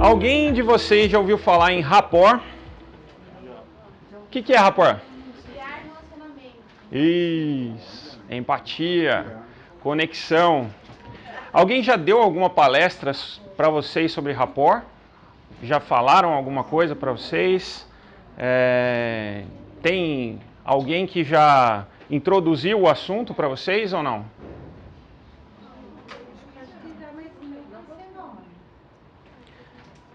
Alguém de vocês já ouviu falar em rapport? O que é rapport? Criar relacionamento. Isso, empatia, conexão. Alguém já deu alguma palestra para vocês sobre rapport? Já falaram alguma coisa para vocês? Tem alguém que já introduziu o assunto para vocês ou não?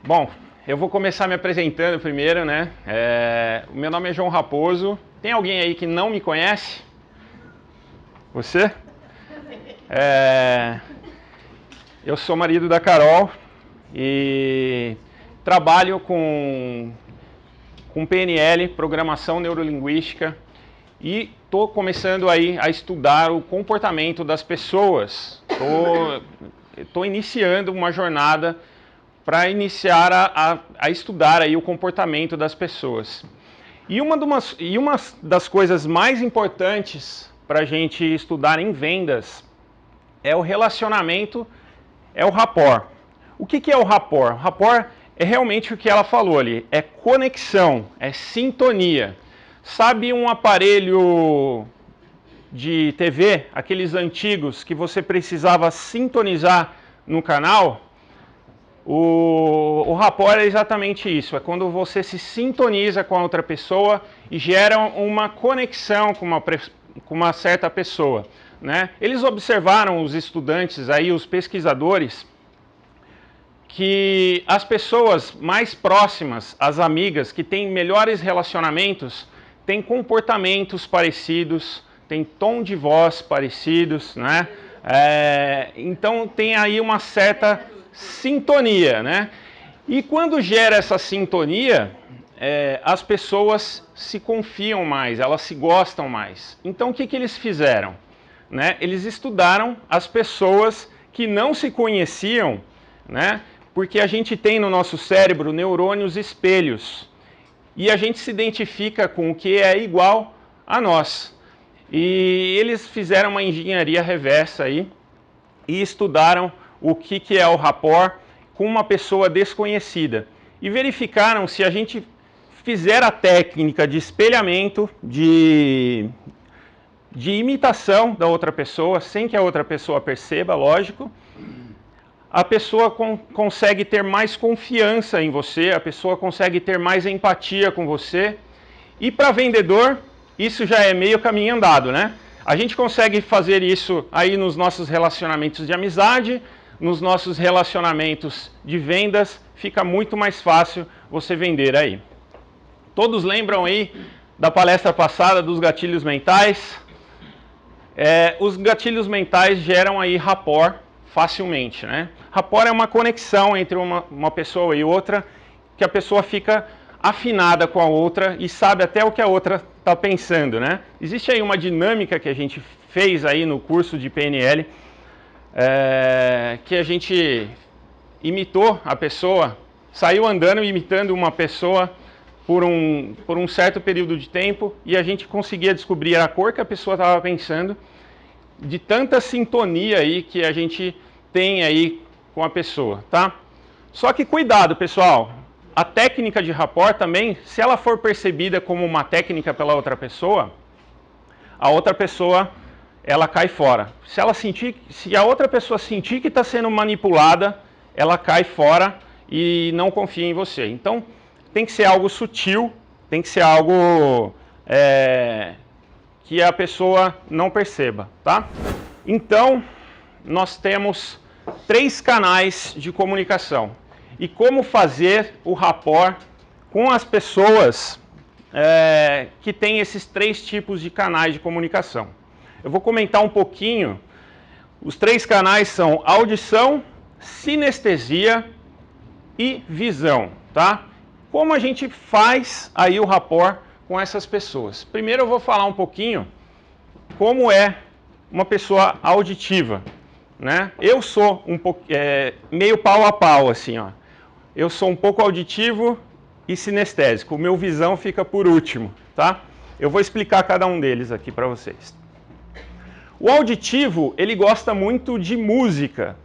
Bom, eu vou começar me apresentando primeiro, né? O meu nome é João Raposo. Tem alguém aí que não me conhece? Você? Eu sou marido da Carol e trabalho com PNL, Programação Neurolinguística, e estou começando aí a estudar o comportamento das pessoas. Estou iniciando uma jornada para iniciar a estudar aí o comportamento das pessoas. E uma das coisas mais importantes para a gente estudar em vendas é o relacionamento, é o rapport. O que é o rapport? O rapport é realmente o que ela falou ali, é conexão, é sintonia. Sabe um aparelho de TV, aqueles antigos que você precisava sintonizar no canal? O rapport é exatamente isso, é quando você se sintoniza com a outra pessoa e gera uma conexão com uma certa pessoa, né? Eles observaram, os estudantes aí, os pesquisadores, que as pessoas mais próximas, as amigas, que têm melhores relacionamentos, têm comportamentos parecidos, têm tom de voz parecidos, né? Então tem aí uma certa sintonia, né? E quando gera essa sintonia, as pessoas se confiam mais, elas se gostam mais. Então o que eles fizeram? Né? Eles estudaram as pessoas que não se conheciam, né? Porque a gente tem no nosso cérebro neurônios espelhos e a gente se identifica com o que é igual a nós. E eles fizeram uma engenharia reversa aí e estudaram o que é o rapport com uma pessoa desconhecida. E verificaram se a gente fizer a técnica de espelhamento, de imitação da outra pessoa, sem que a outra pessoa perceba, lógico, a pessoa consegue ter mais confiança em você, a pessoa consegue ter mais empatia com você. E para vendedor, isso já é meio caminho andado, né? A gente consegue fazer isso aí nos nossos relacionamentos de amizade, nos nossos relacionamentos de vendas, fica muito mais fácil você vender aí. Todos lembram aí da palestra passada dos gatilhos mentais? Os gatilhos mentais geram aí rapport facilmente, né? Rapport é uma conexão entre uma pessoa e outra, que a pessoa fica afinada com a outra e sabe até o que a outra está pensando, né? Existe aí uma dinâmica que a gente fez aí no curso de PNL, que a gente imitou a pessoa, saiu andando imitando uma pessoa por um certo período de tempo e a gente conseguia descobrir a cor que a pessoa estava pensando, de tanta sintonia aí que a gente tem aí com a pessoa, tá? Só que cuidado, pessoal, a técnica de rapport também, se ela for percebida como uma técnica pela outra pessoa, a outra pessoa, ela cai fora. Se a outra pessoa sentir que está sendo manipulada, ela cai fora e não confia em você. Então, tem que ser algo sutil, tem que ser algo que a pessoa não perceba, tá? Então, nós temos 3 canais de comunicação. E como fazer o rapport com as pessoas que têm esses 3 tipos de canais de comunicação. Eu vou comentar um pouquinho. Os 3 canais são audição, sinestesia e visão, tá? Como a gente faz aí o rapport com essas pessoas? Primeiro eu vou falar um pouquinho como é uma pessoa auditiva, né? Eu sou meio pau a pau, assim, ó. Eu sou um pouco auditivo e sinestésico. O meu visão fica por último, tá? Eu vou explicar cada um deles aqui para vocês. O auditivo, ele gosta muito de música.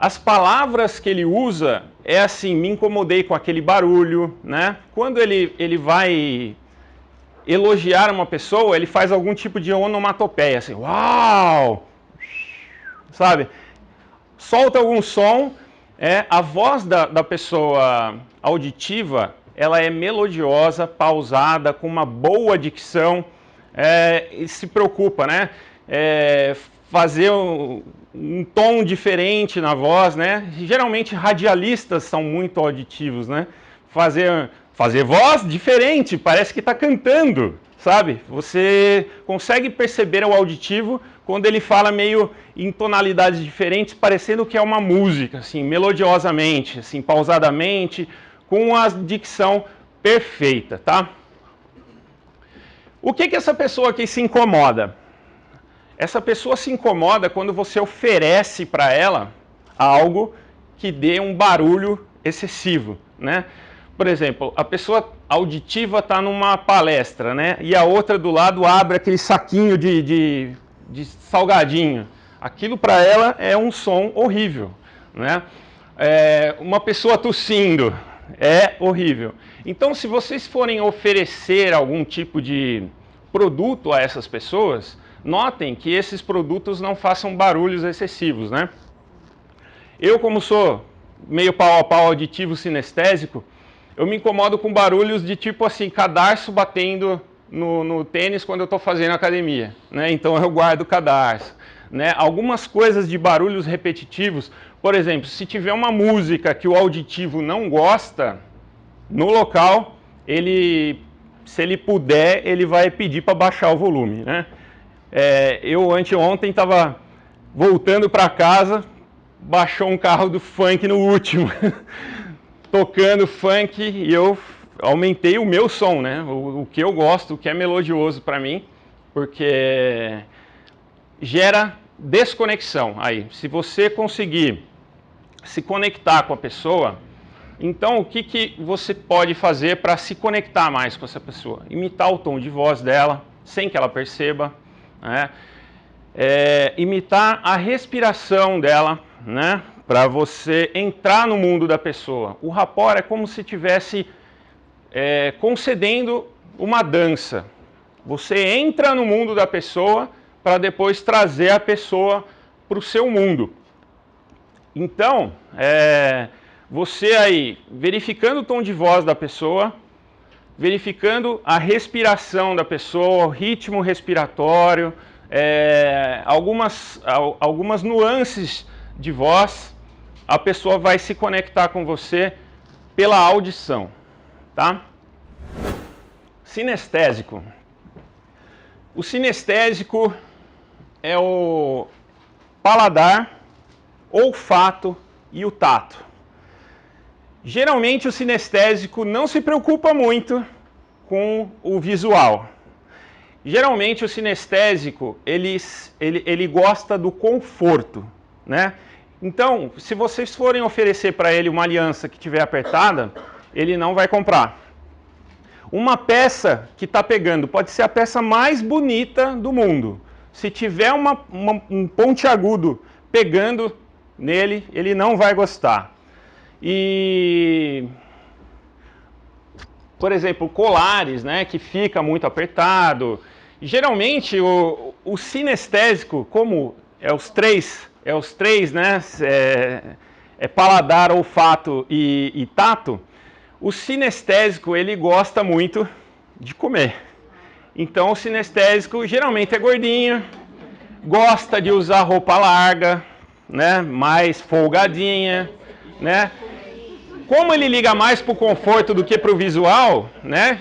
As palavras que ele usa é assim, me incomodei com aquele barulho, né? Quando ele vai elogiar uma pessoa, ele faz algum tipo de onomatopeia, assim, uau! Sabe? Solta algum som, a voz da pessoa auditiva, ela é melodiosa, pausada, com uma boa dicção, e se preocupa, né? Fazer um tom diferente na voz, né? Geralmente radialistas são muito auditivos, né? Fazer voz diferente, parece que está cantando, sabe? Você consegue perceber o auditivo quando ele fala meio em tonalidades diferentes, parecendo que é uma música, assim, melodiosamente, assim, pausadamente, com a dicção perfeita, tá? O que essa pessoa aqui se incomoda? Essa pessoa se incomoda quando você oferece para ela algo que dê um barulho excessivo, né? Por exemplo, a pessoa auditiva está numa palestra, né? E a outra do lado abre aquele saquinho de salgadinho. Aquilo para ela é um som horrível, né? Uma pessoa tossindo é horrível. Então, se vocês forem oferecer algum tipo de produto a essas pessoas, notem que esses produtos não façam barulhos excessivos, né? Eu, como sou meio pau a pau auditivo sinestésico, eu me incomodo com barulhos de tipo assim, cadarço batendo no tênis quando eu estou fazendo academia, né? Então eu guardo o cadarço, né? Algumas coisas de barulhos repetitivos, por exemplo, se tiver uma música que o auditivo não gosta, no local, se ele puder, ele vai pedir para baixar o volume, né? Eu anteontem estava voltando para casa, baixou um carro do funk no último, tocando funk, e eu aumentei o meu som, né? O que eu gosto, o que é melodioso para mim, porque gera desconexão aí. Se você conseguir se conectar com a pessoa, então o que você pode fazer para se conectar mais com essa pessoa? Imitar o tom de voz dela, sem que ela perceba, né? Imitar a respiração dela, né? Para você entrar no mundo da pessoa. O rapport é como se estivesse concedendo uma dança. Você entra no mundo da pessoa para depois trazer a pessoa para o seu mundo. Então, você aí, verificando o tom de voz da pessoa, verificando a respiração da pessoa, o ritmo respiratório, algumas nuances de voz, a pessoa vai se conectar com você pela audição, tá? Sinestésico. O sinestésico é o paladar, olfato e o tato. Geralmente o sinestésico não se preocupa muito com o visual. Geralmente o sinestésico, ele gosta do conforto, né? Então, se vocês forem oferecer para ele uma aliança que estiver apertada, ele não vai comprar. Uma peça que está pegando, pode ser a peça mais bonita do mundo. Se tiver um pontiagudo pegando nele, ele não vai gostar. E, por exemplo, colares, né, que fica muito apertado. Geralmente o sinestésico, como os três, né, paladar, olfato e tato, o sinestésico ele gosta muito de comer. Então o sinestésico geralmente é gordinho, gosta de usar roupa larga, né, mais folgadinha, né? Como ele liga mais para o conforto do que para o visual, né?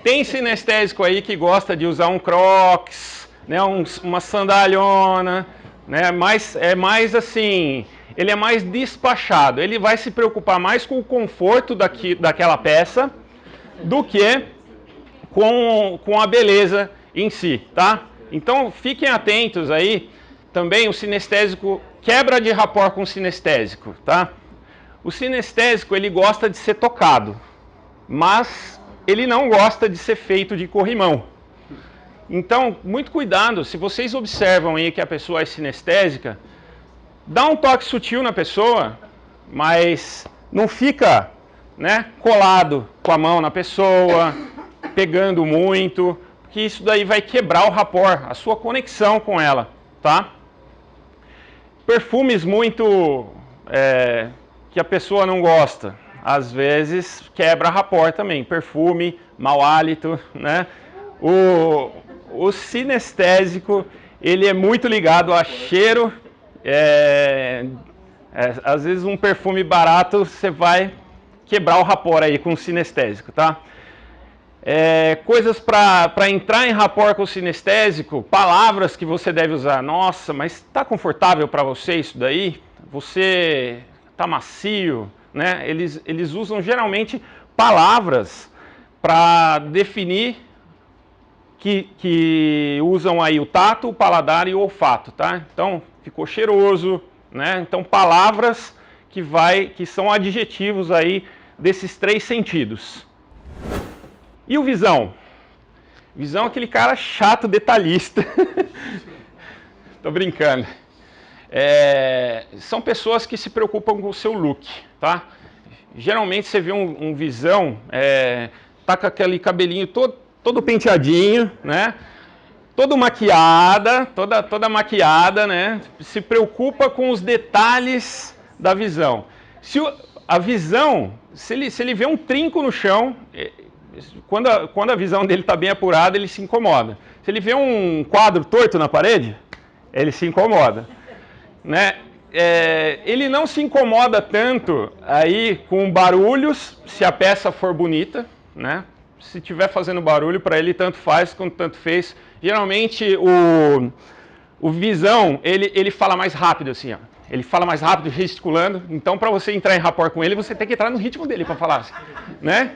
Tem sinestésico aí que gosta de usar um crocs, né, uma sandalhona, né? Mas é mais assim, ele é mais despachado. Ele vai se preocupar mais com o conforto daquela peça do que com a beleza em si, tá? Então fiquem atentos aí. Também o sinestésico quebra de rapport com o sinestésico, tá? O sinestésico ele gosta de ser tocado, mas ele não gosta de ser feito de corrimão. Então, muito cuidado, se vocês observam aí que a pessoa é sinestésica, dá um toque sutil na pessoa, mas Não fica, né, colado com a mão na pessoa, pegando muito, porque isso daí vai quebrar o rapport, a sua conexão com ela, tá? Perfumes muito que a pessoa não gosta, às vezes quebra rapport também. Perfume, mau hálito, né? O sinestésico, ele é muito ligado a cheiro. Às vezes um perfume barato, você vai quebrar o rapport aí com o sinestésico, tá? Coisas para entrar em rapport com o sinestésico, palavras que você deve usar. Nossa, mas está confortável para você isso daí? Você está macio? Né? Eles usam geralmente palavras para definir que usam aí o tato, o paladar e o olfato, tá? Então, ficou cheiroso, né? Então, palavras que são adjetivos aí desses 3 sentidos. E o visão? Visão é aquele cara chato, detalhista. Tô brincando. São pessoas que se preocupam com o seu look, tá? Geralmente você vê um visão, tá com aquele cabelinho todo penteadinho, né? Toda maquiada, né? Se preocupa com os detalhes da visão. A visão, se ele vê um trinco no chão, quando a visão dele está bem apurada, ele se incomoda. Se ele vê um quadro torto na parede, ele se incomoda, né? Ele não se incomoda tanto aí com barulhos, se a peça for bonita, né? Se estiver fazendo barulho, para ele tanto faz quanto tanto fez. Geralmente o visão, ele fala mais rápido assim, ó. Ele fala mais rápido, gesticulando. Então, para você entrar em rapport com ele, você tem que entrar no ritmo dele para falar, assim, né?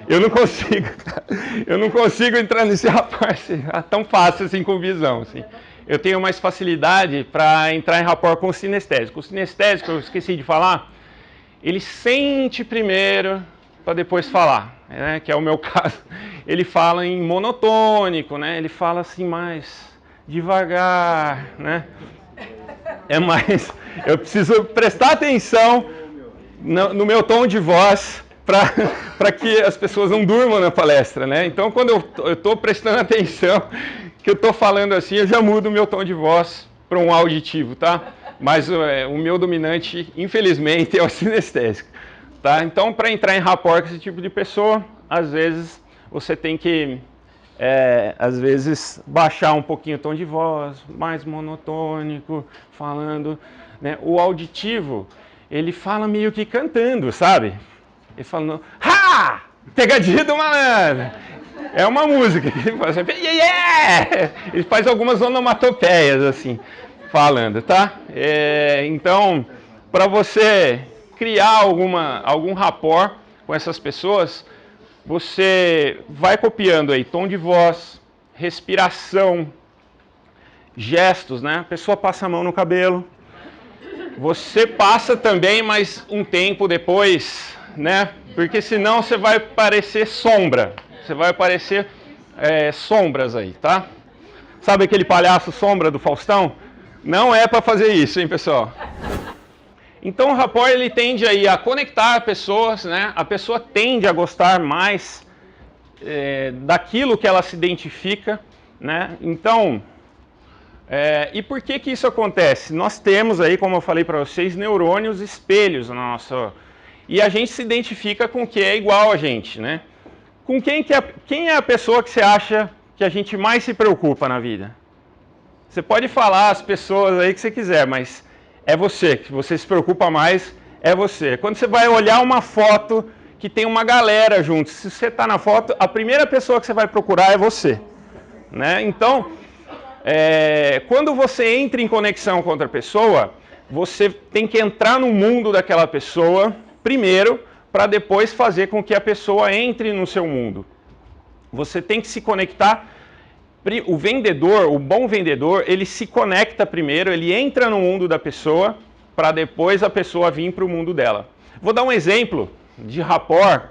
Eu não consigo entrar nesse rapport assim, tão fácil assim com visão, assim. Eu tenho mais facilidade para entrar em rapport com o sinestésico. O sinestésico, eu esqueci de falar, ele sente primeiro para depois falar, né? Que é o meu caso. Ele fala em monotônico, né? Ele fala assim mais devagar, né? Eu preciso prestar atenção no meu tom de voz para que as pessoas não durmam na palestra, né? Então, quando eu estou prestando atenção, que eu estou falando assim, eu já mudo o meu tom de voz para um auditivo, tá? Mas o meu dominante, infelizmente, é o sinestésico, tá? Então, para entrar em rapport com esse tipo de pessoa, às vezes você tem que, às vezes, baixar um pouquinho o tom de voz, mais monotônico, falando, né? O auditivo, ele fala meio que cantando, sabe? Ele falando, ha! Pegadinha do malandro! É uma música que ele faz sempre, yeah! Ele faz algumas onomatopeias, assim, falando, tá? Então, para você criar algum rapport com essas pessoas, você vai copiando aí tom de voz, respiração, gestos, né? A pessoa passa a mão no cabelo, você passa também, mas um tempo depois, né? Porque senão você vai parecer sombra. Você vai parecer sombras aí, tá? Sabe aquele palhaço sombra do Faustão? Não é para fazer isso, hein, pessoal? Então o rapport, ele tende aí a conectar pessoas, né? A pessoa tende a gostar mais daquilo que ela se identifica, né? Então, e por que isso acontece? Nós temos aí, como eu falei para vocês, neurônios espelhos na nossa... E a gente se identifica com o que é igual a gente, né? Com quem é a pessoa que você acha que a gente mais se preocupa na vida? Você pode falar as pessoas aí que você quiser, mas é você, que você se preocupa mais, é você. Quando você vai olhar uma foto que tem uma galera junto, se você está na foto, a primeira pessoa que você vai procurar é você, né? Então, quando você entra em conexão com outra pessoa, você tem que entrar no mundo daquela pessoa primeiro, para depois fazer com que a pessoa entre no seu mundo. Você tem que se conectar. O vendedor, o bom vendedor, ele se conecta primeiro, ele entra no mundo da pessoa, para depois a pessoa vir para o mundo dela. Vou dar um exemplo de rapport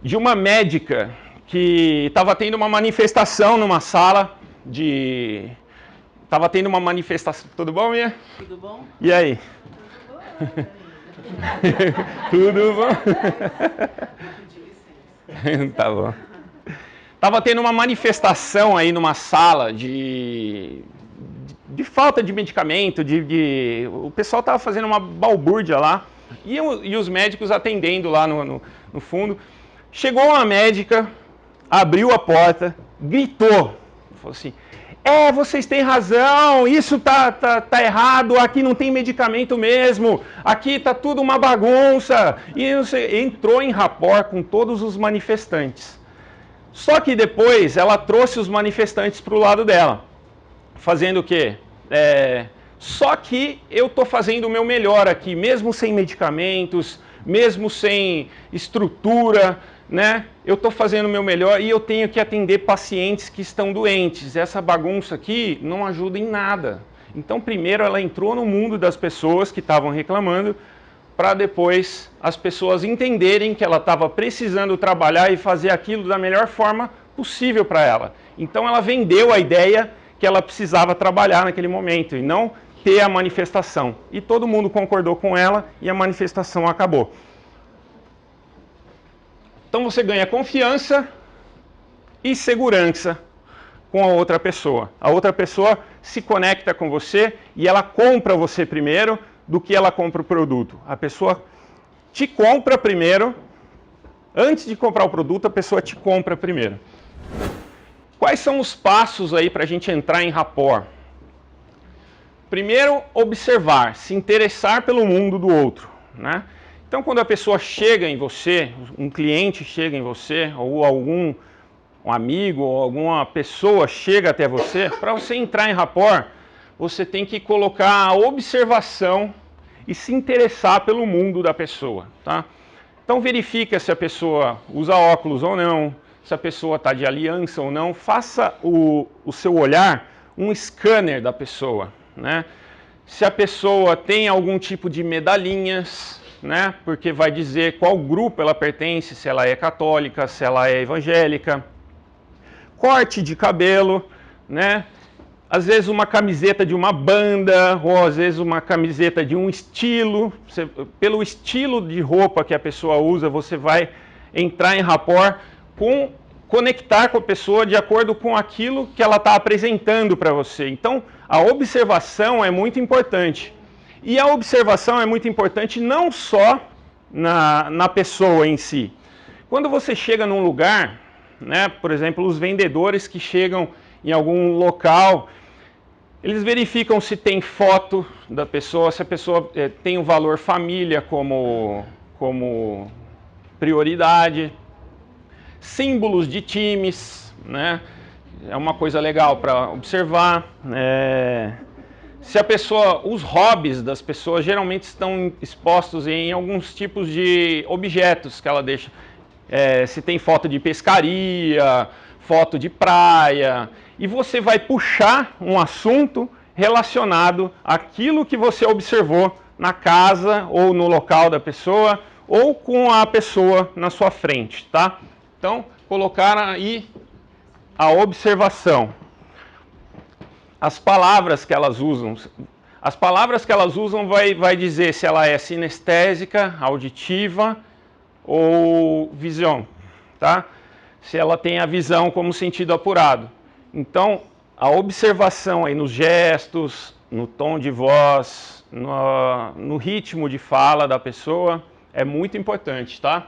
de uma médica que estava tendo uma manifestação numa sala de... Estava tendo uma manifestação... Tudo bom, Mia? Tudo bom? E aí? Tudo bom? Tá bom. Tava tendo uma manifestação aí numa sala de falta de medicamento, o pessoal tava fazendo uma balbúrdia lá, e os médicos atendendo lá no fundo. Chegou uma médica, abriu a porta, gritou, falou assim: vocês têm razão, isso tá errado, aqui não tem medicamento mesmo, aqui tá tudo uma bagunça. E entrou em rapport com todos os manifestantes. Só que depois ela trouxe os manifestantes para o lado dela, fazendo o quê? Só que eu tô fazendo o meu melhor aqui, mesmo sem medicamentos, mesmo sem estrutura, né? Eu estou fazendo o meu melhor e eu tenho que atender pacientes que estão doentes. Essa bagunça aqui não ajuda em nada. Então, primeiro ela entrou no mundo das pessoas que estavam reclamando, para depois as pessoas entenderem que ela estava precisando trabalhar e fazer aquilo da melhor forma possível para ela. Então, ela vendeu a ideia que ela precisava trabalhar naquele momento e não ter a manifestação. E todo mundo concordou com ela e a manifestação acabou. Então você ganha confiança e segurança com a outra pessoa. A outra pessoa se conecta com você e ela compra você primeiro do que ela compra o produto. A pessoa te compra primeiro, antes de comprar o produto, a pessoa te compra primeiro. Quais são os passos aí para a gente entrar em rapport? Primeiro, observar, se interessar pelo mundo do outro, né? Então, quando a pessoa chega em você, um cliente chega em você, ou um amigo, ou alguma pessoa chega até você, para você entrar em rapport, você tem que colocar a observação e se interessar pelo mundo da pessoa, tá? Então, verifica se a pessoa usa óculos ou não, se a pessoa está de aliança ou não. Faça o seu olhar um scanner da pessoa, né? Se a pessoa tem algum tipo de medalhinhas, né? Porque vai dizer qual grupo ela pertence, se ela é católica, se ela é evangélica. Corte de cabelo, né? Às vezes uma camiseta de uma banda, ou às vezes uma camiseta de um estilo. Pelo estilo de roupa que a pessoa usa, você vai entrar em rapport, conectar com a pessoa de acordo com aquilo que ela está apresentando para você. Então, a observação é muito importante. E a observação é muito importante não só na pessoa em si. Quando você chega num lugar, né, por exemplo, os vendedores que chegam em algum local, eles verificam se tem foto da pessoa, se a pessoa tem o valor família como prioridade, símbolos de times, né? É uma coisa legal para observar. Se a pessoa, os hobbies das pessoas geralmente estão expostos em alguns tipos de objetos que ela deixa. Se tem foto de pescaria, foto de praia, e você vai puxar um assunto relacionado àquilo que você observou na casa ou no local da pessoa ou com a pessoa na sua frente, tá? Então, colocar aí a observação. As palavras que elas usam. As palavras que elas usam vai dizer se ela é sinestésica, auditiva ou visão, tá? Se ela tem a visão como sentido apurado. Então, a observação aí nos gestos, no tom de voz, no ritmo de fala da pessoa é muito importante, tá?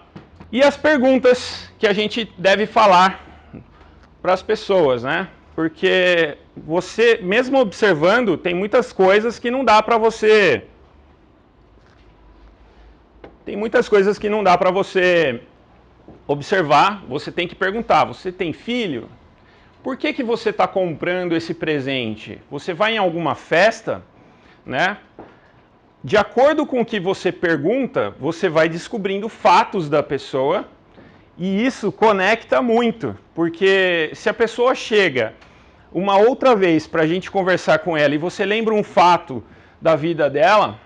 E as perguntas que a gente deve falar para as pessoas, né? Porque você, mesmo observando, tem muitas coisas que não dá para você... Tem muitas coisas que não dá para você observar, você tem que perguntar. Você tem filho? Por que você está comprando esse presente? Você vai em alguma festa, né? De acordo com o que você pergunta, você vai descobrindo fatos da pessoa e isso conecta muito, porque se a pessoa chega uma outra vez para a gente conversar com ela e você lembra um fato da vida dela,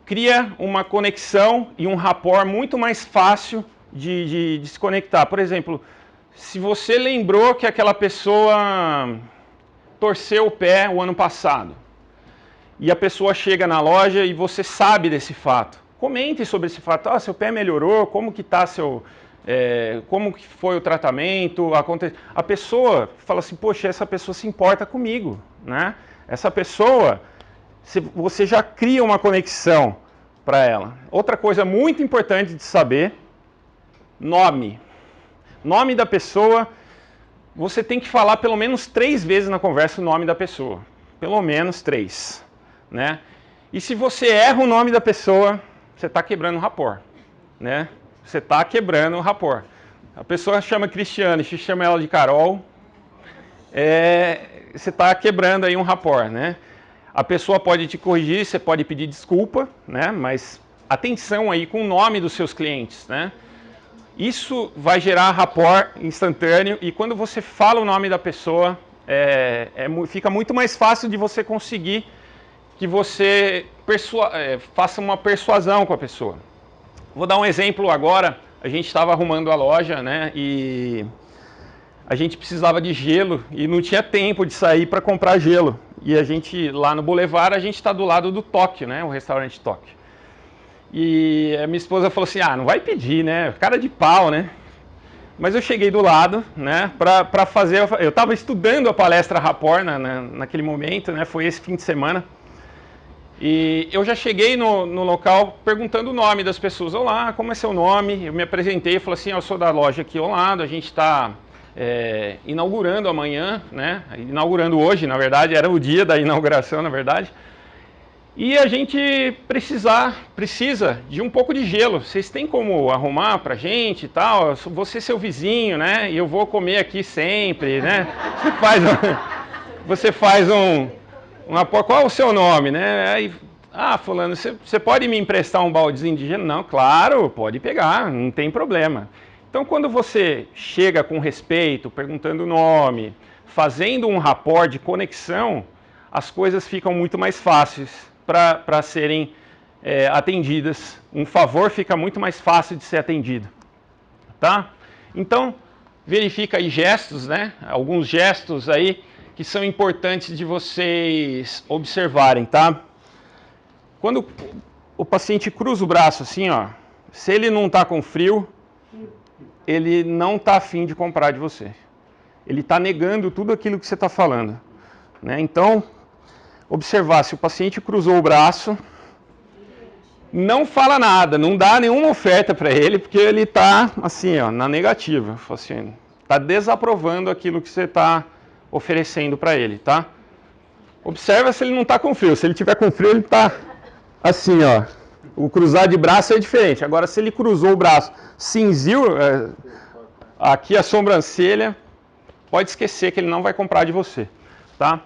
cria uma conexão e um rapport muito mais fácil de se conectar. Por exemplo, se você lembrou que aquela pessoa torceu o pé o ano passado, e a pessoa chega na loja e você sabe desse fato. Comente sobre esse fato. Ah, seu pé melhorou, como que tá como que foi o tratamento? A pessoa fala assim, poxa, essa pessoa se importa comigo, né? Essa pessoa, você já cria uma conexão para ela. Outra coisa muito importante de saber, nome. Nome da pessoa, você tem que falar pelo menos 3 vezes na conversa o nome da pessoa. Pelo menos 3, né? E se você erra o nome da pessoa, você está quebrando o rapport, né? Você está quebrando o rapport. A pessoa chama Cristiane, você chama ela de Carol, você está quebrando aí um rapport, né? A pessoa pode te corrigir, você pode pedir desculpa, né? Mas atenção aí com o nome dos seus clientes, né? Isso vai gerar rapport instantâneo e quando você fala o nome da pessoa, fica muito mais fácil de você conseguir que você faça uma persuasão com a pessoa. Vou dar um exemplo agora. A gente estava arrumando a loja, né? E a gente precisava de gelo e não tinha tempo de sair para comprar gelo. E a gente, lá no Boulevard, a gente está do lado do Tóquio, né? O restaurante Tóquio. E a minha esposa falou assim, não vai pedir, né? Cara de pau, né? Mas eu cheguei do lado, né? Para fazer... Eu estava estudando a palestra Rapport naquele momento, né? Foi esse fim de semana. E eu já cheguei no local perguntando o nome das pessoas. Olá, como é seu nome? Eu me apresentei e falei assim, eu sou da loja aqui ao lado, a gente está inaugurando amanhã, né? Inaugurando hoje, na verdade, era o dia da inauguração, na verdade. E a gente precisa de um pouco de gelo. Vocês têm como arrumar pra gente e tal? Vou ser seu vizinho, né? E eu vou comer aqui sempre, né? Você faz qual é o seu nome, né? Aí, fulano, você pode me emprestar um baldezinho de gelo? Não, claro, pode pegar, não tem problema. Então, quando você chega com respeito, perguntando o nome, fazendo um rapport de conexão, as coisas ficam muito mais fáceis para serem atendidas. Um favor fica muito mais fácil de ser atendido, tá? Então, verifica aí gestos, né? Alguns gestos aí que são importantes de vocês observarem, tá? Quando o paciente cruza o braço assim, ó, se ele não está com frio, ele não está afim de comprar de você. Ele está negando tudo aquilo que você está falando, né? Então, observar se o paciente cruzou o braço, não fala nada, não dá nenhuma oferta para ele, porque ele está assim, ó, na negativa, assim, está desaprovando aquilo que você está oferecendo para ele, tá? Observa se ele não está com frio. Se ele tiver com frio, ele está assim, ó. O cruzar de braço é diferente. Agora, se ele cruzou o braço, cinziu aqui a sobrancelha, pode esquecer que ele não vai comprar de você, tá?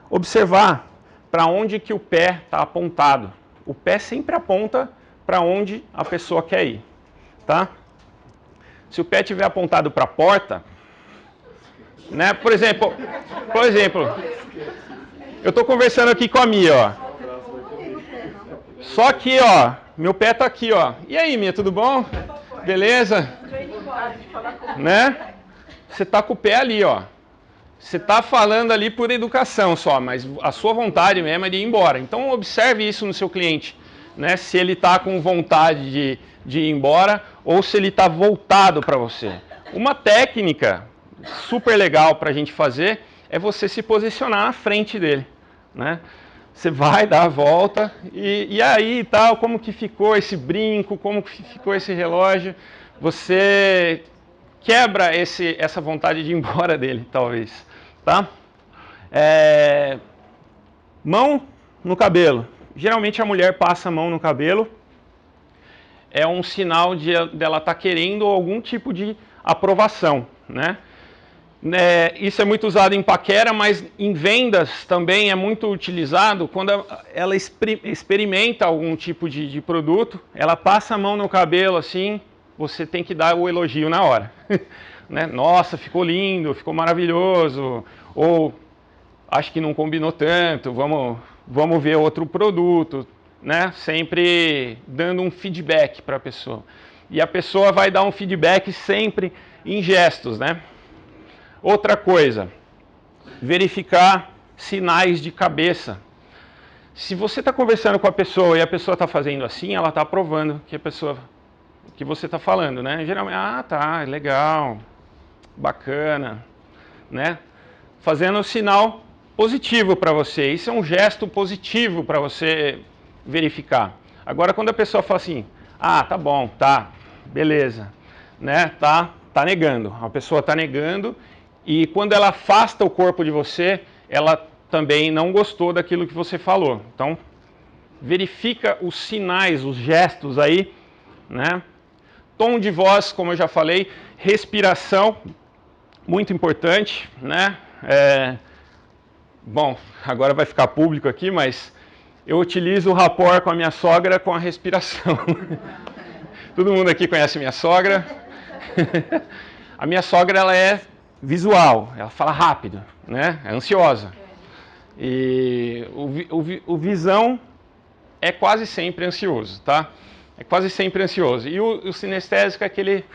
Observar para onde que o pé está apontado. O pé sempre aponta para onde a pessoa quer ir, tá? Se o pé estiver apontado para a porta, né? Por exemplo, eu estou conversando aqui com a Mia, ó. Só que, ó, meu pé tá aqui, ó. E aí, Mia, tudo bom? Beleza? Né? Você tá com o pé ali, ó. Você tá falando ali por educação só, mas a sua vontade mesmo é de ir embora. Então, observe isso no seu cliente, né? Se ele tá com vontade de ir embora ou se ele tá voltado para você. Uma técnica super legal para a gente fazer é você se posicionar à frente dele, né? Você vai dar a volta e aí tal, como que ficou esse brinco, como que ficou esse relógio, você quebra essa vontade de ir embora dele, talvez, tá? Mão no cabelo. Geralmente a mulher passa a mão no cabelo, é um sinal dela estar querendo algum tipo de aprovação, né? Isso é muito usado em paquera, mas em vendas também é muito utilizado quando ela experimenta algum tipo de produto, ela passa a mão no cabelo assim, você tem que dar o elogio na hora. Né? Nossa, ficou lindo, ficou maravilhoso, ou acho que não combinou tanto, vamos ver outro produto, né? Sempre dando um feedback para a pessoa. E a pessoa vai dar um feedback sempre em gestos, né? Outra coisa, verificar sinais de cabeça. Se você está conversando com a pessoa e a pessoa está fazendo assim, ela está aprovando que você está falando, né? Geralmente, tá, legal, bacana, né? Fazendo um sinal positivo para você. Isso é um gesto positivo para você verificar. Agora, quando a pessoa fala assim, tá bom, tá, beleza, né? Tá negando. A pessoa está negando e quando ela afasta o corpo de você, ela também não gostou daquilo que você falou. Então, verifica os sinais, os gestos aí, né? Tom de voz, como eu já falei, respiração, muito importante, né? Bom, agora vai ficar público aqui, mas eu utilizo o rapport com a minha sogra com a respiração. Todo mundo aqui conhece minha sogra. A minha sogra, ela é visual, ela fala rápido, né? É ansiosa. E o visão é quase sempre ansioso, tá? É quase sempre ansioso. E o sinestésico é aquele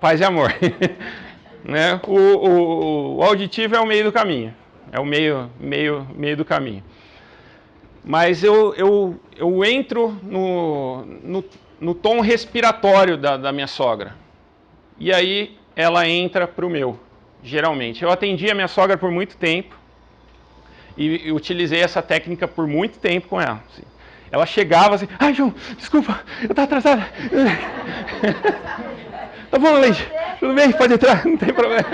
paz e amor. Né? O auditivo é o meio do caminho. É o meio do caminho. Mas eu entro no tom respiratório da minha sogra. E aí ela entra para o meu, geralmente. Eu atendi a minha sogra por muito tempo. E utilizei essa técnica por muito tempo com ela. Assim. Ela chegava assim, João, desculpa, eu estava atrasada. Tá bom, Leite, tudo bem, pode entrar, não tem problema.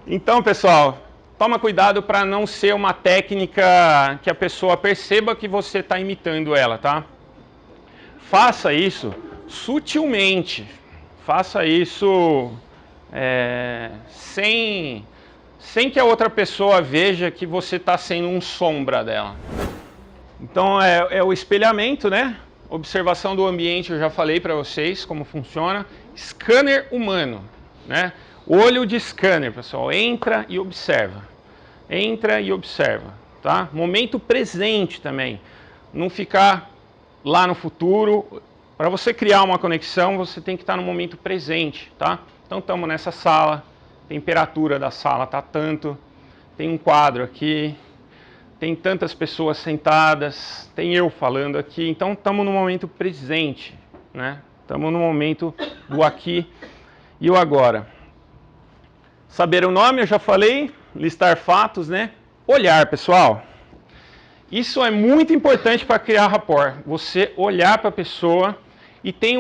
Então, pessoal, toma cuidado para não ser uma técnica que a pessoa perceba que você está imitando ela, tá? Faça isso sutilmente. Faça isso sem que a outra pessoa veja que você está sendo um sombra dela. Então é o espelhamento, né? Observação do ambiente, eu já falei para vocês como funciona. Scanner humano, né? Olho de scanner, pessoal. Entra e observa. Entra e observa, tá? Momento presente também. Não ficar lá no futuro. Para você criar uma conexão, você tem que estar no momento presente, tá? Então estamos nessa sala. Temperatura da sala está tanto, tem um quadro aqui, tem tantas pessoas sentadas, tem eu falando aqui, então estamos no momento presente, né? Estamos no momento do aqui e o agora. Saber o nome, eu já falei, listar fatos, né? Olhar, pessoal. Isso é muito importante para criar rapport, você olhar para a pessoa e tem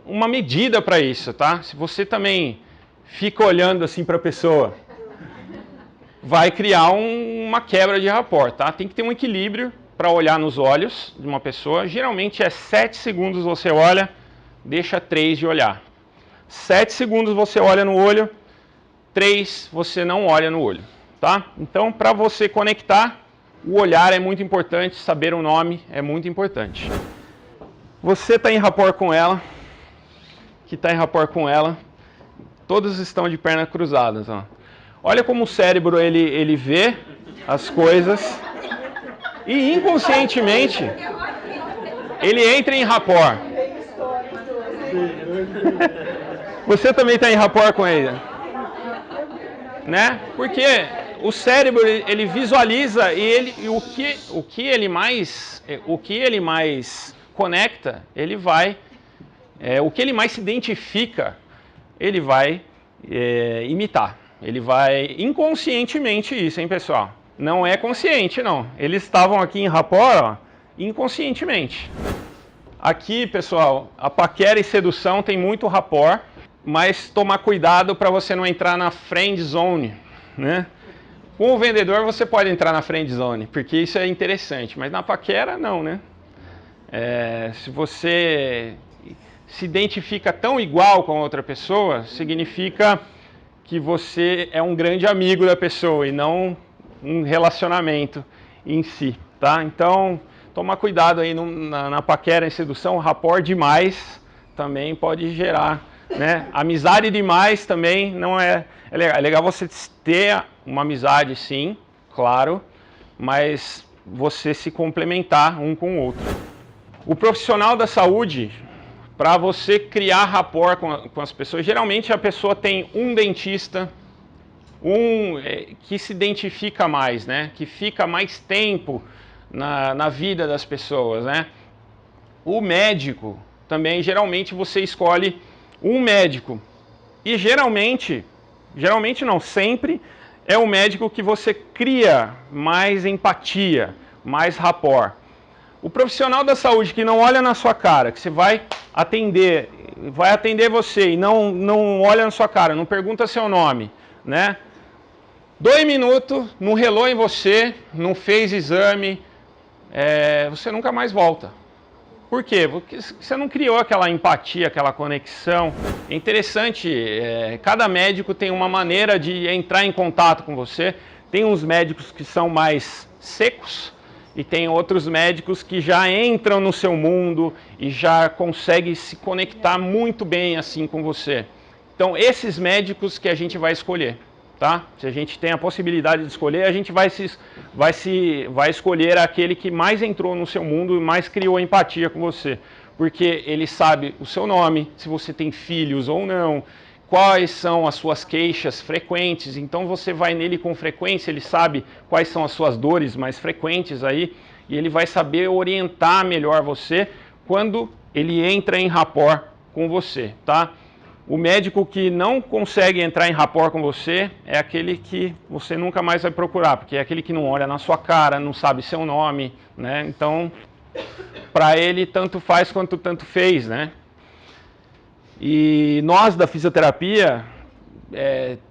uma medida para isso, tá? Se você também fica olhando assim para a pessoa, vai criar uma quebra de rapport, tá? Tem que ter um equilíbrio para olhar nos olhos de uma pessoa. Geralmente é 7 segundos você olha, deixa 3 de olhar. 7 segundos você olha no olho, 3 você não olha no olho, tá? Então, para você conectar, o olhar é muito importante, saber o nome é muito importante. Você está em rapport com ela, que está em rapport com ela, todos estão de pernas cruzadas. Ó. Olha como o cérebro ele vê as coisas e inconscientemente ele entra em rapport. Você também está em rapport com ele, né? Porque o cérebro ele visualiza e o que ele mais conecta, ele vai o que ele mais se identifica, ele vai imitar. Ele vai inconscientemente isso, hein, pessoal? Não é consciente, não. Eles estavam aqui em rapport, ó, inconscientemente. Aqui, pessoal, a paquera e sedução tem muito rapport, mas tomar cuidado para você não entrar na friend zone, né? Com o vendedor você pode entrar na friend zone, porque isso é interessante, mas na paquera não, né? Se você se identifica tão igual com a outra pessoa, significa que você é um grande amigo da pessoa e não um relacionamento em si, tá? Então, tomar cuidado aí na paquera e sedução, rapport demais também pode gerar, né? Amizade demais também não é legal. É legal você ter uma amizade, sim, claro, mas você se complementar um com o outro. O profissional da saúde, para você criar rapport com as pessoas, geralmente a pessoa tem um dentista, que se identifica mais, né? Que fica mais tempo na vida das pessoas, né? O médico também, geralmente você escolhe um médico. E geralmente não, sempre é o médico que você cria mais empatia, mais rapport. O profissional da saúde que não olha na sua cara, que você vai atender você e não olha na sua cara, não pergunta seu nome, né? 2 minutos, não relou em você, não fez exame, você nunca mais volta. Por quê? Porque você não criou aquela empatia, aquela conexão. É interessante, cada médico tem uma maneira de entrar em contato com você. Tem uns médicos que são mais secos e tem outros médicos que já entram no seu mundo e já conseguem se conectar muito bem assim com você. Então, esses médicos que a gente vai escolher. Tá? Se a gente tem a possibilidade de escolher, a gente vai escolher aquele que mais entrou no seu mundo e mais criou empatia com você. Porque ele sabe o seu nome, se você tem filhos ou não, quais são as suas queixas frequentes. Então você vai nele com frequência, ele sabe quais são as suas dores mais frequentes aí, e ele vai saber orientar melhor você quando ele entra em rapport com você, tá? O médico que não consegue entrar em rapport com você é aquele que você nunca mais vai procurar, porque é aquele que não olha na sua cara, não sabe seu nome, né? Então, para ele, tanto faz quanto tanto fez, né? E nós da fisioterapia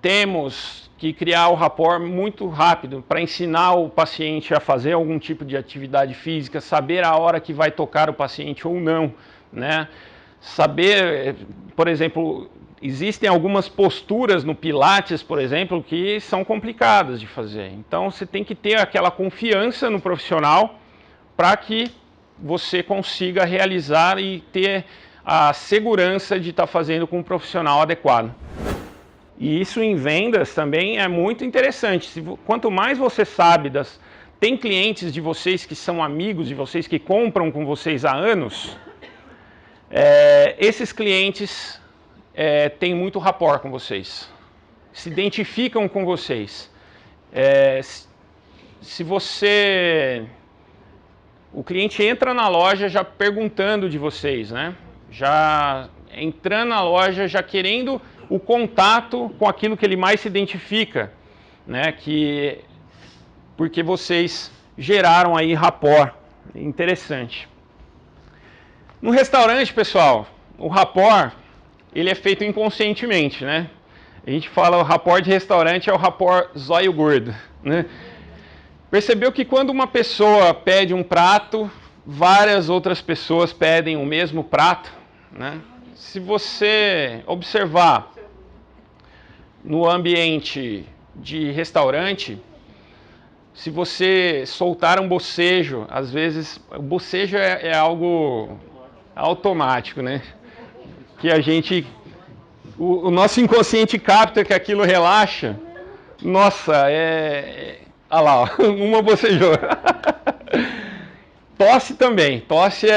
temos que criar o rapport muito rápido para ensinar o paciente a fazer algum tipo de atividade física, saber a hora que vai tocar o paciente ou não, né? Saber, por exemplo, existem algumas posturas no Pilates, por exemplo, que são complicadas de fazer. Então você tem que ter aquela confiança no profissional para que você consiga realizar e ter a segurança de estar fazendo com um profissional adequado. E isso em vendas também é muito interessante. Quanto mais você sabe tem clientes de vocês que são amigos de vocês, que compram com vocês há anos, esses clientes têm muito rapport com vocês, se identificam com vocês. O cliente entra na loja já perguntando de vocês, né? Já entrando na loja, já querendo o contato com aquilo que ele mais se identifica, né? Porque vocês geraram aí rapport. Interessante. No restaurante, pessoal, o rapport, ele é feito inconscientemente, né? A gente fala o rapport de restaurante é o rapport zóio gordo, né? Percebeu que quando uma pessoa pede um prato, várias outras pessoas pedem o mesmo prato, né? Se você observar no ambiente de restaurante, se você soltar um bocejo, às vezes o bocejo é algo automático, né? Que o nosso inconsciente capta que aquilo relaxa. Nossa, olha lá, ó, uma bocejou. Tosse também, tosse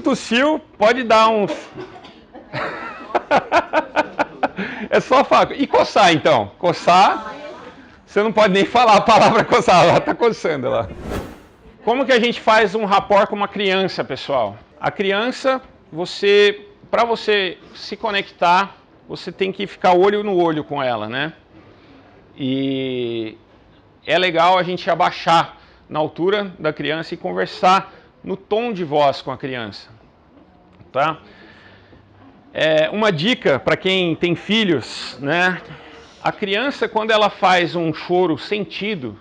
tossiu, pode dar uns... É só falar. E coçar então? Coçar, você não pode nem falar a palavra coçar, ela tá coçando lá. Como que a gente faz um rapport com uma criança, pessoal? A criança, para você se conectar, você tem que ficar olho no olho com ela, né? E é legal a gente abaixar na altura da criança e conversar no tom de voz com a criança, tá? Uma dica para quem tem filhos, né? A criança, quando ela faz um choro sentido,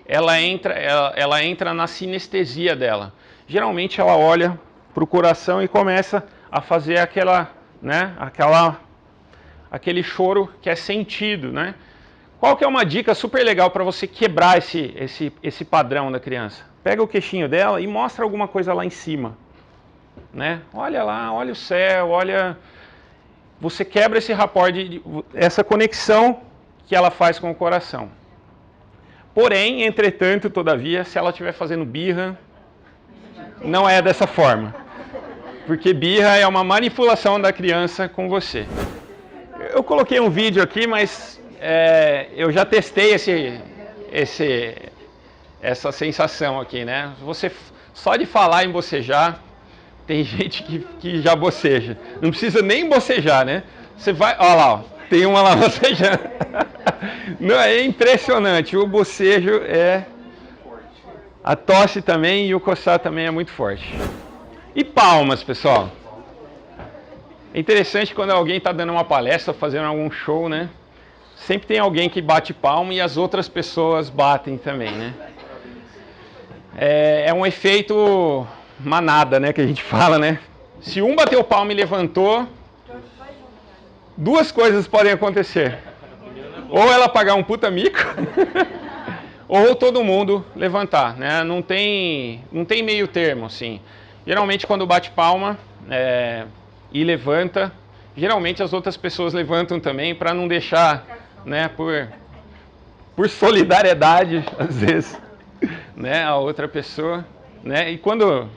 ela entra na sinestesia dela. Geralmente ela olha para o coração e começa a fazer aquele choro que é sentido, né? Qual que é uma dica super legal para você quebrar esse padrão da criança? Pega o queixinho dela e mostra alguma coisa lá em cima, né? Olha lá, olha o céu, olha... Você quebra esse rapport, essa conexão que ela faz com o coração. Porém, entretanto, todavia, se ela estiver fazendo birra, não é dessa forma. Porque birra é uma manipulação da criança com você. Eu coloquei um vídeo aqui, mas eu já testei essa sensação aqui, né? Você, só de falar em bocejar, tem gente que já boceja. Não precisa nem bocejar, né? Você vai, olha lá, ó, tem uma lá bocejando. Não, é impressionante, o bocejo é... A tosse também e o coçar também é muito forte. E palmas, pessoal. É interessante quando alguém está dando uma palestra, fazendo algum show, né? Sempre tem alguém que bate palma e as outras pessoas batem também, né? É um efeito manada, né? Que a gente fala, né? Se um bateu palma e levantou, duas coisas podem acontecer. Ou ela pagar um puta mico, ou todo mundo levantar, né? Não tem meio termo, assim. Geralmente quando bate palma e levanta, geralmente as outras pessoas levantam também para não deixar, né? Por solidariedade, às vezes, né? A outra pessoa, né? E quando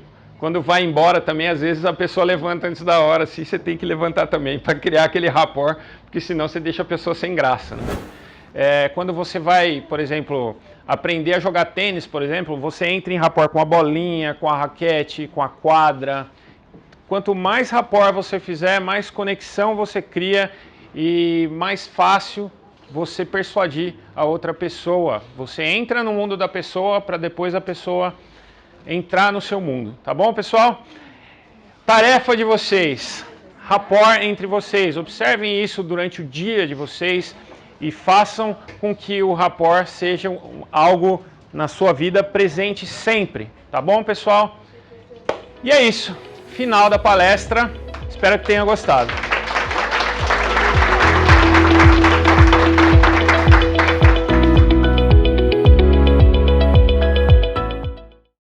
vai embora também, às vezes a pessoa levanta antes da hora, assim, você tem que levantar também para criar aquele rapport, porque senão você deixa a pessoa sem graça, né? Quando você vai, por exemplo, aprender a jogar tênis, por exemplo, você entra em rapport com a bolinha, com a raquete, com a quadra. Quanto mais rapport você fizer, mais conexão você cria e mais fácil você persuadir a outra pessoa. Você entra no mundo da pessoa para depois a pessoa entrar no seu mundo. Tá bom, pessoal? Tarefa de vocês. Rapport entre vocês. Observem isso durante o dia de vocês e façam com que o rapport seja algo na sua vida presente sempre. Tá bom, pessoal? E é isso. Final da palestra. Espero que tenham gostado.